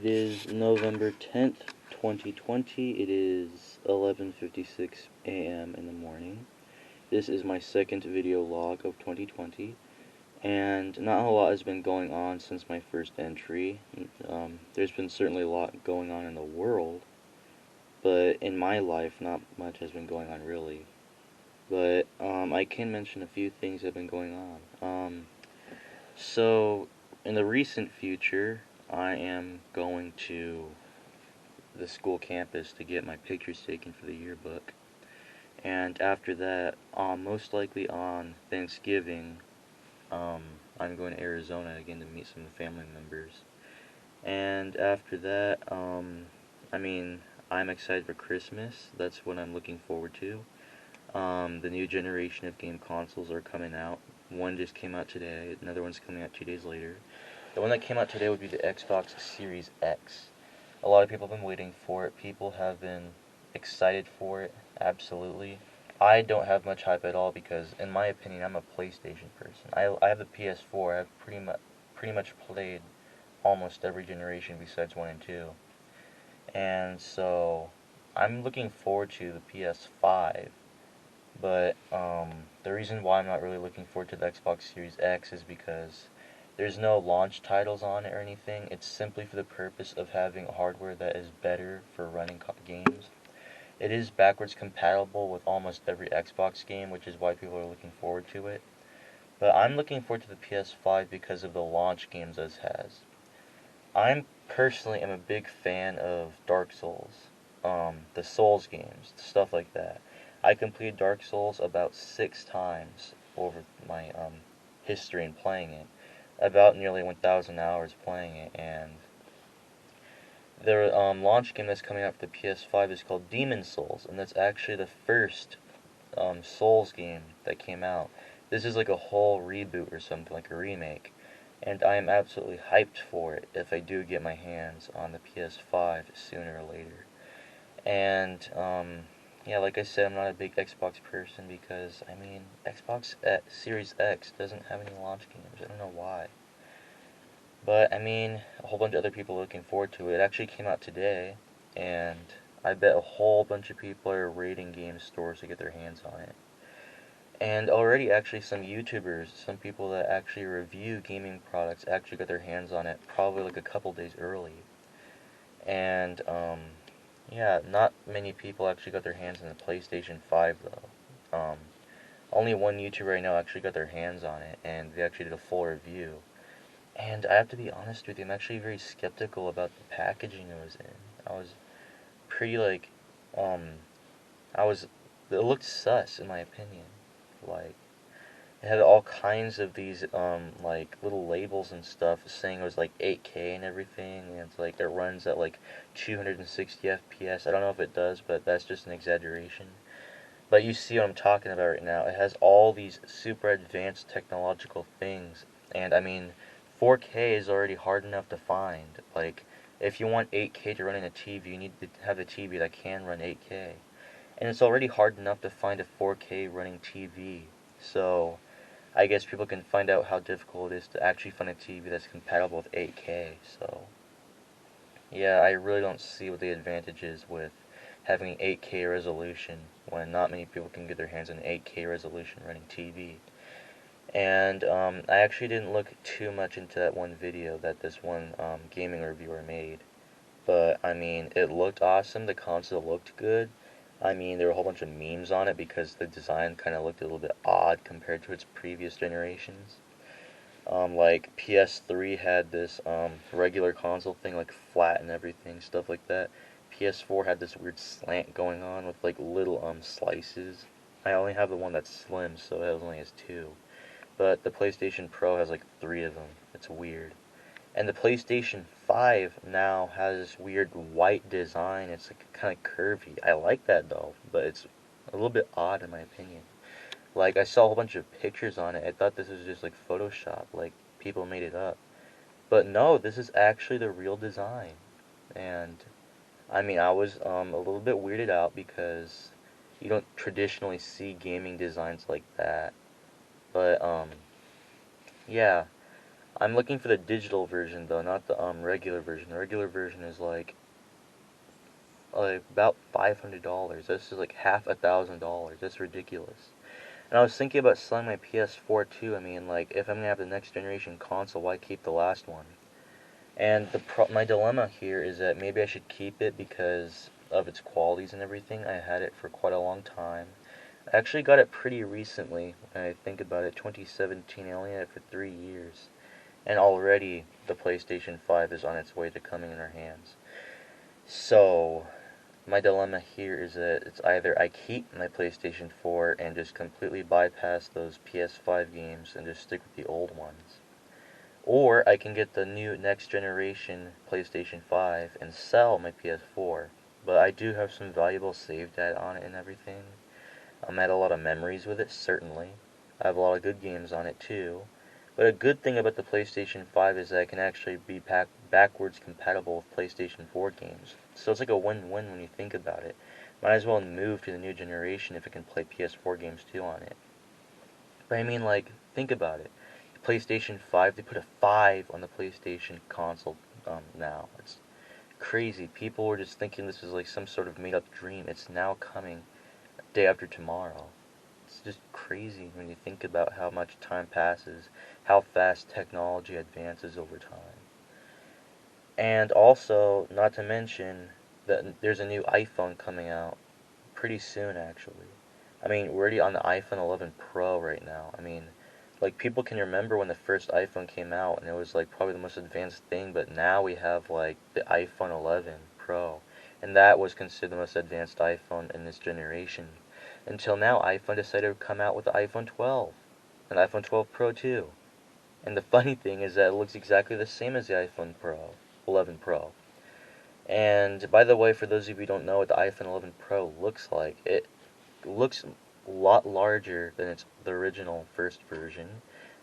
It is November 10th, 2020. It is 11:56 a.m. in the morning. This is my second video log of 2020, and not a lot has been going on since my first entry. There's been certainly a lot going on in the world, but in my life, not much has been going on really. But I can mention a few things that have been going on. So, in the recent future, I am going to the school campus to get my pictures taken for the yearbook. And after that, most likely on Thanksgiving, I'm going to Arizona again to meet some family members. And after that, I'm excited for Christmas. That's what I'm looking forward to. The new generation of game consoles are coming out. One just came out today, another one's coming out 2 days later. The one that came out today would be the Xbox Series X. A lot of people have been waiting for it. People have been excited for it, absolutely. I don't have much hype at all because, in my opinion, I'm a PlayStation person. I have the PS4. I've pretty much played almost every generation besides 1 and 2. And so, I'm looking forward to the PS5. But the reason why I'm not really looking forward to the Xbox Series X is because there's no launch titles on it or anything. It's simply for the purpose of having hardware that is better for running games. It is backwards compatible with almost every Xbox game, which is why people are looking forward to it. But I'm looking forward to the PS5 because of the launch games it has. I'm personally am a big fan of Dark Souls, the Souls games, stuff like that. I completed Dark Souls about 6 times over my history in playing it, about nearly 1,000 hours playing it, and the launch game that's coming out for the PS5 is called Demon Souls, and that's actually the first Souls game that came out. This is like a whole reboot or something, like a remake, and I am absolutely hyped for it if I do get my hands on the PS5 sooner or later. And yeah, like I said, I'm not a big Xbox person because, Xbox Series X doesn't have any launch games. I don't know why. But, a whole bunch of other people are looking forward to it. It actually came out today, and I bet a whole bunch of people are raiding game stores to get their hands on it. And already, actually, some YouTubers, some people that actually review gaming products actually got their hands on it probably like a couple days early. And, yeah, not many people actually got their hands on the PlayStation 5 though. Only one YouTuber I know actually got their hands on it, and they actually did a full review. And I have to be honest with you, I'm actually very skeptical about the packaging it was in. I was pretty um, I was, it looked sus in my opinion. Like, it had all kinds of these little labels and stuff saying it was like 8K and everything, and it's like it runs at like 260 FPS. I don't know if it does, but that's just an exaggeration. But you see what I'm talking about right now. It has all these super advanced technological things, and 4K is already hard enough to find. Like, if you want 8K to run in a TV, you need to have a TV that can run 8K. And it's already hard enough to find a 4K running TV. So, I guess people can find out how difficult it is to actually find a TV that's compatible with 8K. So, yeah, I really don't see what the advantage is with having 8K resolution when not many people can get their hands on 8K resolution running TV. And I actually didn't look too much into that one video that this one gaming reviewer made. But, it looked awesome. The console looked good. There were a whole bunch of memes on it because the design kind of looked a little bit odd compared to its previous generations. Like PS3 had this regular console thing, like flat and everything, stuff like that. PS4 had this weird slant going on with like little slices. I only have the one that's slim, so it only has two. But the PlayStation Pro has like three of them. It's weird. And the PlayStation 5 now has this weird white design. It's like kind of curvy. I like that though, but it's a little bit odd in my opinion. Like, I saw a whole bunch of pictures on it. I thought this was just like Photoshop, like people made it up. But no, this is actually the real design. And I was a little bit weirded out because you don't traditionally see gaming designs like that. But yeah, I'm looking for the digital version though, not the regular version. The regular version is like about $500. This is like half $1,000. That's ridiculous. And I was thinking about selling my PS4 too. I mean, like, if I'm gonna have the next generation console, why keep the last one? And my dilemma here is that maybe I should keep it because of its qualities and everything. I had it for quite a long time. I actually got it pretty recently. When I think about it, 2017. I only had it for 3 years, and already the PlayStation 5 is on its way to coming in our hands. So my dilemma here is that it's either I keep my PlayStation 4 and just completely bypass those PS5 games and just stick with the old ones, or I can get the new next generation PlayStation 5 and sell my PS4. But I do have some valuable save data on it and everything. I had a lot of memories with it, certainly. I have a lot of good games on it too. But a good thing about the PlayStation 5 is that it can actually be backwards compatible with PlayStation 4 games. So it's like a win-win when you think about it. Might as well move to the new generation if it can play PS4 games too on it. But I mean, like, think about it. The PlayStation 5, they put a 5 on the PlayStation console now. It's crazy. People were just thinking this was like some sort of made-up dream. It's now coming day after tomorrow. It's just crazy when you think about how much time passes, how fast technology advances over time. And also, not to mention that there's a new iPhone coming out pretty soon, actually. I mean, we're already on the iPhone 11 Pro right now. I mean, like, people can remember when the first iPhone came out and it was like probably the most advanced thing, but now we have like the iPhone 11 Pro, and that was considered the most advanced iPhone in this generation. Until now, iPhone decided to come out with the iPhone 12, and iPhone 12 Pro too. And the funny thing is that it looks exactly the same as the iPhone Pro, 11 Pro. And by the way, for those of you who don't know what the iPhone 11 Pro looks like, it looks a lot larger than the original first version.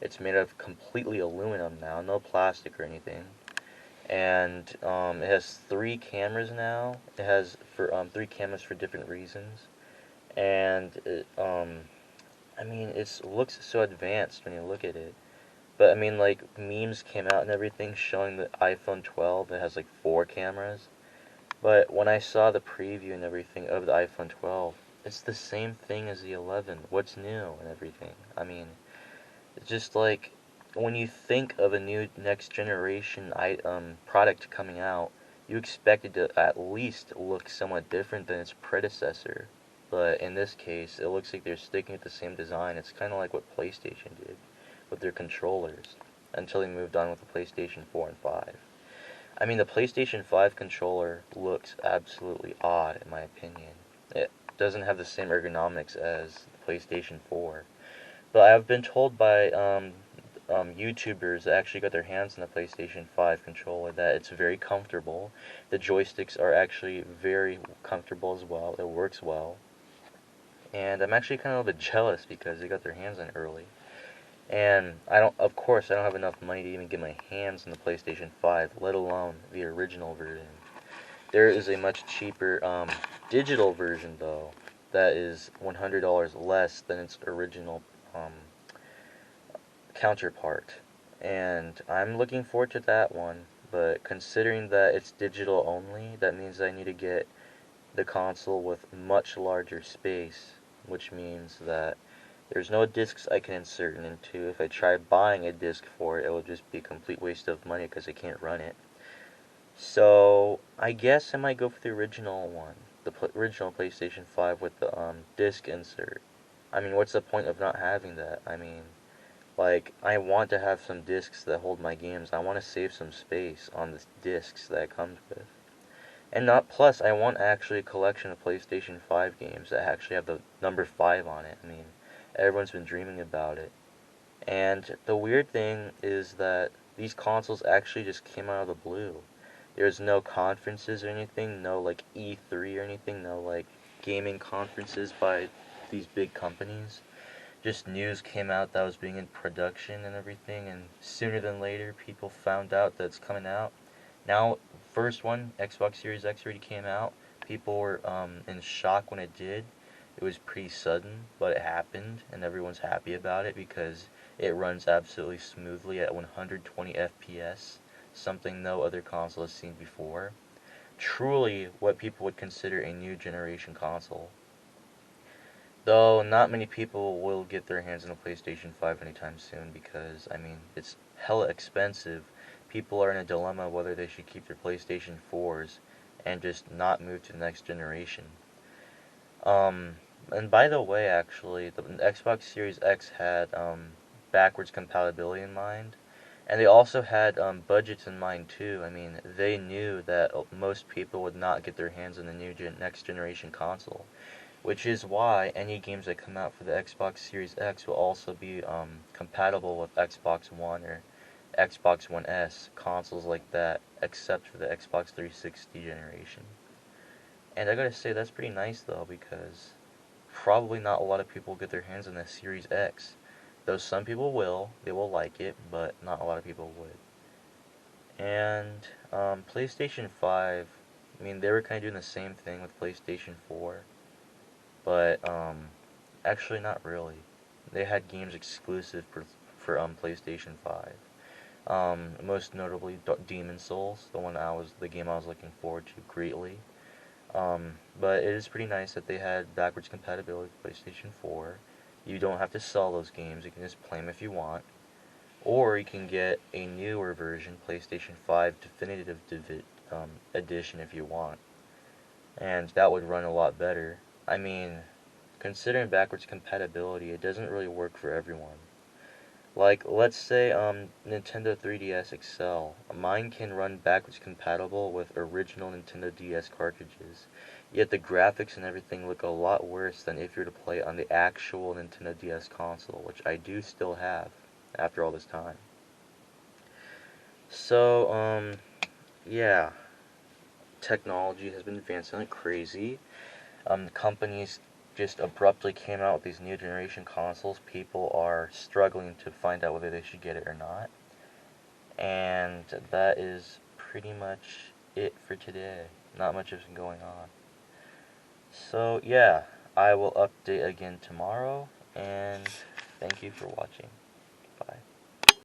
It's made of completely aluminum now, no plastic or anything. And it has 3 cameras now. It has 3 cameras for different reasons. And I mean, it looks so advanced when you look at it. But I mean, like, memes came out and everything showing the iPhone 12 that has like 4 cameras. But when I saw the preview and everything of the iPhone 12, it's the same thing as the 11. What's new and everything? I mean, it's just like when you think of a new next generation product coming out, you expect it to at least look somewhat different than its predecessor. But in this case, it looks like they're sticking with the same design. It's kind of like what PlayStation did with their controllers until they moved on with the PlayStation 4 and 5. I mean, the PlayStation 5 controller looks absolutely odd, in my opinion. It doesn't have the same ergonomics as the PlayStation 4. But I've been told by YouTubers that actually got their hands on the PlayStation 5 controller that it's very comfortable. The joysticks are actually very comfortable as well. It works well. And I'm actually kind of a bit jealous because they got their hands on it early. And of course, I don't have enough money to even get my hands on the PlayStation 5, let alone the original version. There is a much cheaper digital version, though, that is $100 less than its original counterpart. And I'm looking forward to that one, but considering that it's digital only, that means I need to get the console with much larger space, which means that there's no discs I can insert it into. If I try buying a disc for it, it will just be a complete waste of money because I can't run it. So I guess I might go for the original one, the original PlayStation 5 with the disc insert. I mean, what's the point of not having that? I mean, like, I want to have some discs that hold my games. I want to save some space on the discs that it comes with. And not plus, I want actually a collection of PlayStation 5 games that actually have the number 5 on it. I mean, everyone's been dreaming about it. And the weird thing is that these consoles actually just came out of the blue. There's no conferences or anything, no like E3 or anything, no like gaming conferences by these big companies. Just news came out that was being in production and everything, and sooner than later people found out that it's coming out. Now, first one, Xbox Series X already came out. People were in shock when it did. It was pretty sudden, but it happened, and everyone's happy about it because It runs absolutely smoothly at 120 FPS, something no other console has seen before. Truly what people would consider a new generation console. Though not many people will get their hands on a PlayStation 5 anytime soon because, I mean, it's hella expensive. People are in a dilemma whether they should keep their PlayStation 4s and just not move to the next generation. Um, and by the way, actually, the Xbox Series X had backwards compatibility in mind, and they also had budgets in mind too. I mean, they knew that most people would not get their hands on the next generation console, which is why any games that come out for the Xbox Series X will also be compatible with Xbox One or Xbox One S consoles like that, except for the Xbox 360 generation. And I gotta say, that's pretty nice though, because probably not a lot of people get their hands on the Series X. Though some people will, they will like it, but not a lot of people would. And PlayStation 5, I mean, they were kind of doing the same thing with PlayStation 4, but actually not really. They had games exclusive for PlayStation 5. Most notably, Demon Souls, the game I was looking forward to greatly. But it is pretty nice that they had backwards compatibility with PlayStation 4. You don't have to sell those games, you can just play them if you want. Or you can get a newer version, PlayStation 5 Definitive Edition, if you want. And that would run a lot better. I mean, considering backwards compatibility, it doesn't really work for everyone. Like, let's say Nintendo 3DS XL. Mine can run backwards compatible with original Nintendo DS cartridges. Yet the graphics and everything look a lot worse than if you were to play on the actual Nintendo DS console, which I do still have after all this time. So, yeah, technology has been advancing like crazy. Companies just abruptly came out with these new generation consoles. People are struggling to find out whether they should get it or not. And that is pretty much it for today. Not much has been going on. So, yeah, I will update again tomorrow, and thank you for watching.